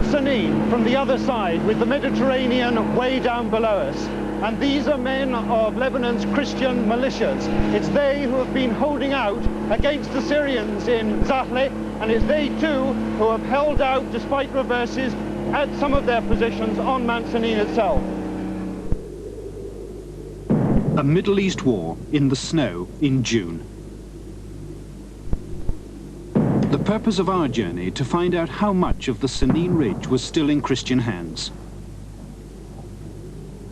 Mount Sanin from the other side, with the Mediterranean way down below us. And these are men of Lebanon's Christian militias. It's they who have been holding out against the Syrians in Zahle, and it's they too who have held out, despite reverses, at some of their positions on Mount Sanin itself. A Middle East war in the snow in June. The purpose of our journey to find out how much of the Sanin Ridge was still in Christian hands.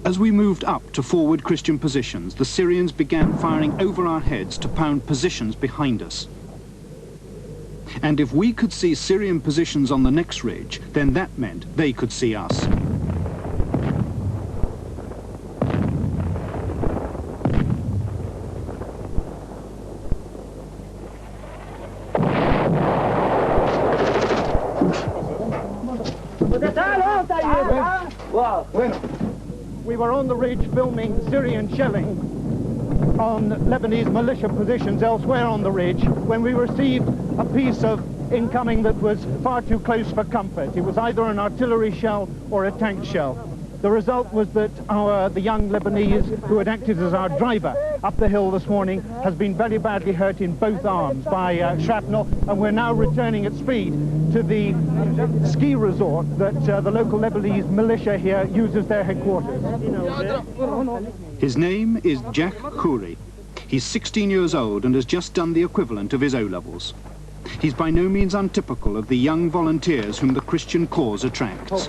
As we moved up to forward Christian positions, the Syrians began firing over our heads to pound positions behind us. And if we could see Syrian positions on the next ridge, then that meant they could see us. We were on the ridge filming Syrian shelling on Lebanese militia positions elsewhere on the ridge when we received a piece of incoming that was far too close for comfort. It was either an artillery shell or a tank shell. The result was that the young Lebanese who had acted as our driver up the hill this morning has been very badly hurt in both arms by shrapnel, and we're now returning at speed to the ski resort that the local Lebanese militia here uses their headquarters. His name is Jack Khoury. He's 16 years old and has just done the equivalent of his O-levels. He's by no means untypical of the young volunteers whom the Christian cause attracts.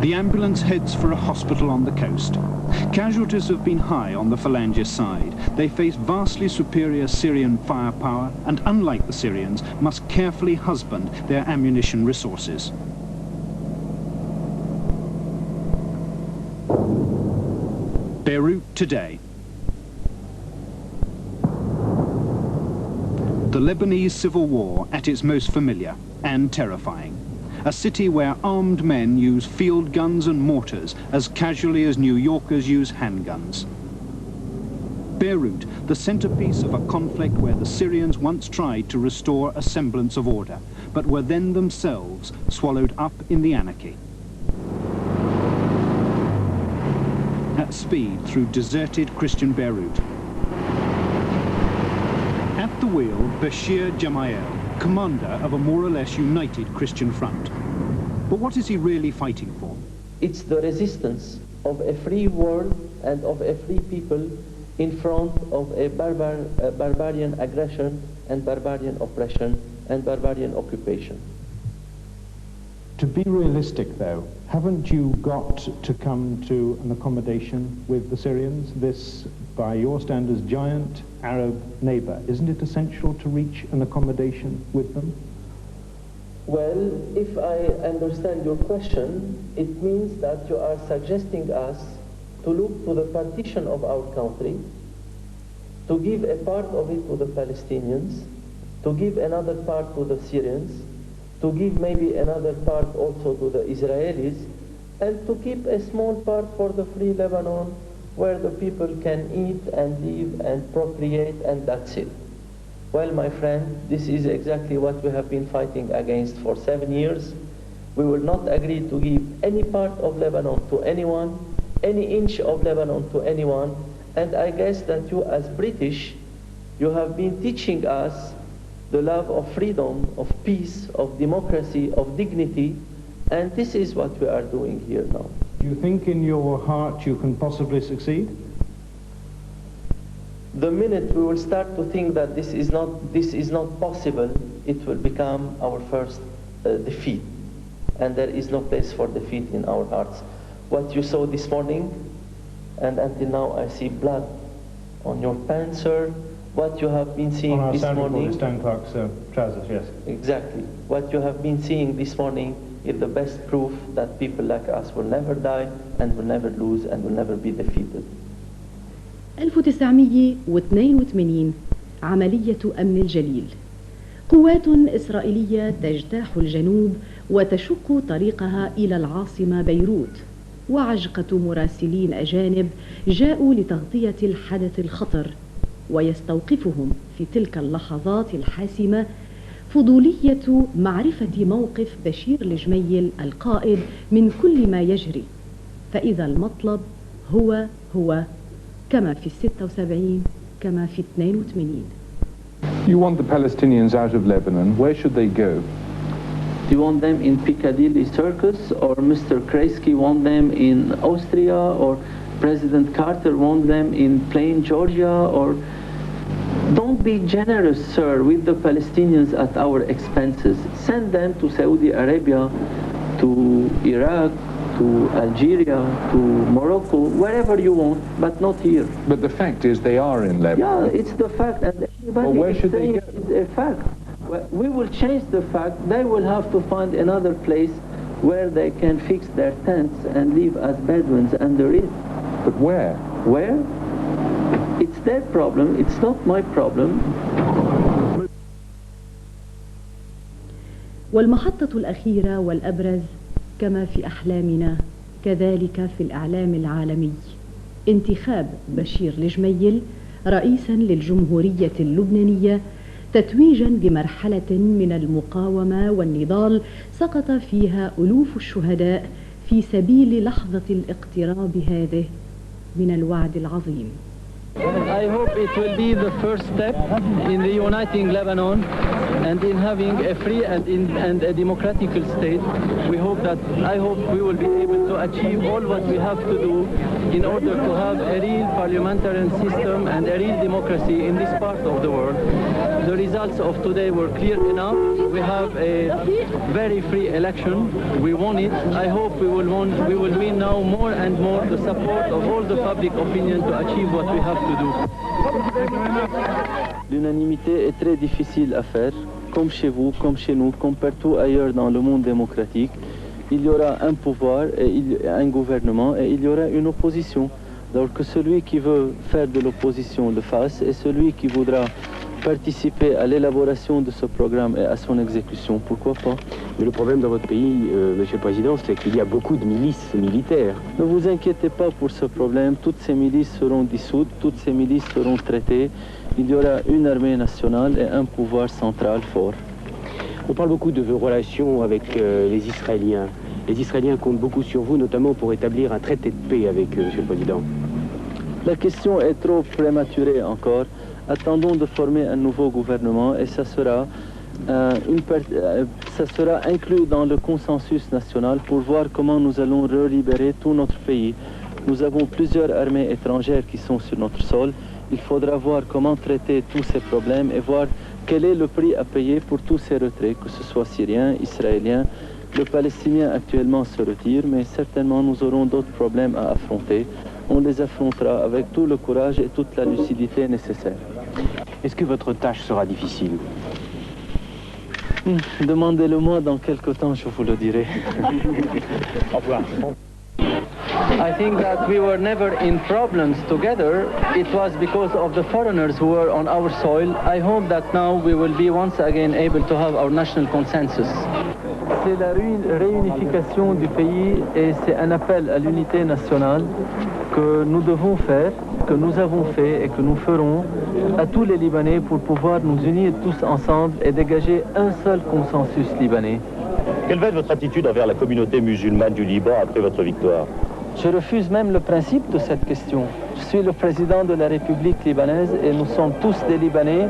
The ambulance heads for a hospital on the coast. Casualties have been high on the Phalangist side. They face vastly superior Syrian firepower and, unlike the Syrians, must carefully husband their ammunition resources. Beirut today. The Lebanese civil war at its most familiar and terrifying. A city where armed men use field guns and mortars as casually as New Yorkers use handguns. Beirut, the centerpiece of a conflict where the Syrians once tried to restore a semblance of order, but were then themselves swallowed up in the anarchy. At speed through deserted Christian Beirut. At the wheel, Bachir Gemayel, commander of a more or less united Christian front. But what is he really fighting for? It's the resistance of a free world and of a free people in front of a barbarian aggression and barbarian oppression and barbarian occupation. To be realistic, though, haven't you got to come to an accommodation with the Syrians? This, by your standards, giant Arab neighbor. Isn't it essential to reach an accommodation with them? Well, if I understand your question, it means that you are suggesting us to look to the partition of our country, to give a part of it to the Palestinians, to give another part to the Syrians, to give maybe another part also to the Israelis, and to keep a small part for the free Lebanon where the people can eat and live and procreate, and that's it. Well, my friend, this is exactly what we have been fighting against for 7 years. We will not agree to give any part of Lebanon to anyone, any inch of Lebanon to anyone, and I guess that you as British, you have been teaching us the love of freedom, of peace, of democracy, of dignity, and this is what we are doing here now. Do you think in your heart you can possibly succeed? The minute we will start to think that this is not possible, it will become our first defeat, and there is no place for defeat in our hearts. What you saw this morning, and until now I see blood on your pants, sir. What you have been seeing this morning, Stan Clark's trousers, yes. Exactly. What you have been seeing this morning is the best proof that people like us will never die and will never lose and will never be defeated. 1982 عملية أمن الجليل. قوات إسرائيلية تجتاح الجنوب وتشق طريقها إلى العاصمة بيروت وعجقة مراسلين أجانب جاءوا لتغطية الحدث الخطر، ويستوقفهم في تلك اللحظات الحاسمة فضولية معرفة موقف بشير الجميل القائد من كل ما يجري، فإذا المطلب هو كما في 76 كما في 82. You want the Palestinians out of Lebanon. Where should they go? Do you want them in Piccadilly Circus, or Mr. Kreisky want them in Austria, or President Carter want them in Plain, Georgia, or... Don't be generous, sir, with the Palestinians at our expenses. Send them to Saudi Arabia, to Iraq, to Algeria, to Morocco, wherever you want, but not here. But the fact is they are in Lebanon. Yeah, it's the fact, and everybody Well, where should they go? It's a fact. Well, we will change the fact. They will have to find another place where they can fix their tents and live as Bedouins under it. But where? Where? It's their problem, it's not my problem. والمحطة الأخيرة والأبرز كما في أحلامنا كذلك في الإعلام العالمي، انتخاب بشير الجميل رئيسا للجمهورية اللبنانية، تتويجا بمرحلة من المقاومة والنضال سقط فيها ألوف الشهداء في سبيل لحظة الاقتراب هذه من الوعد العظيم. I hope it will be the first step in the uniting Lebanon and in having a free and a democratic state. I hope we will be able to achieve all what we have to do in order to have a real parliamentary system and a real democracy in this part of the world. The results of today were clear enough. We have a very free election. We won it. I hope we will win now more and more the support of all the public opinion to achieve what we have to do. L'unanimité est très difficile à faire, comme chez vous, comme chez nous, comme partout ailleurs dans le monde démocratique. Il y aura un pouvoir, et un gouvernement, et il y aura une opposition. Donc que celui qui veut faire de l'opposition le fasse, et celui qui voudra participer à l'élaboration de ce programme et à son exécution, pourquoi pas? Mais le problème dans votre pays, Monsieur le Président, c'est qu'il y a beaucoup de milices militaires. Ne vous inquiétez pas pour ce problème, toutes ces milices seront dissoutes, toutes ces milices seront traitées. Il y aura une armée nationale et un pouvoir central fort. On parle beaucoup de vos relations avec les Israéliens. Les Israéliens comptent beaucoup sur vous, notamment pour établir un traité de paix avec eux, Monsieur le Président. La question est trop prématurée encore. Attendons de former un nouveau gouvernement et ça sera inclus dans le consensus national pour voir comment nous allons relibérer tout notre pays. Nous avons plusieurs armées étrangères qui sont sur notre sol. Il faudra voir comment traiter tous ces problèmes et voir quel est le prix à payer pour tous ces retraits, que ce soit syriens, israéliens. Le Palestinien actuellement se retire, mais certainement nous aurons d'autres problèmes à affronter. On les affrontera avec tout le courage et toute la lucidité nécessaire. Est-ce que votre tâche sera difficile? Demandez-le-moi dans quelque temps, je vous le dirai. Au revoir. I think that we were never in problems together. It was because of the foreigners who were on our soil. I hope that now we will be once again able to have our national consensus. C'est la réunification du pays et c'est un appel à l'unité nationale que nous devons faire, que nous avons fait et que nous ferons à tous les Libanais pour pouvoir nous unir tous ensemble et dégager un seul consensus libanais. Quelle va être votre attitude envers la communauté musulmane du Liban après votre victoire? Je refuse même le principe de cette question. Je suis le président de la République libanaise et nous sommes tous des Libanais.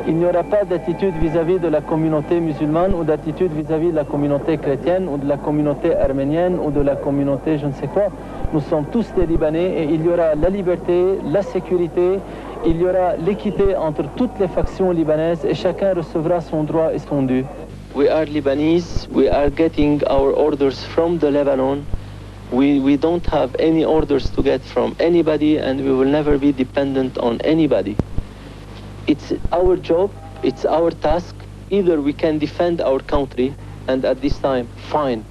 Il n'y aura pas d'attitude vis-à-vis de la communauté musulmane ou d'attitude vis-à-vis de la communauté chrétienne ou de la communauté arménienne ou de la communauté je ne sais quoi. Nous sommes tous des Libanais et il y aura la liberté, la sécurité, il y aura l'équité entre toutes les factions libanaises et chacun recevra son droit et son dû. We are Lebanese, we are getting our orders from the Lebanon. We don't have any orders to get from anybody and we will never be dependent on anybody. It's our job, it's our task. Either we can defend our country and at this time, fine.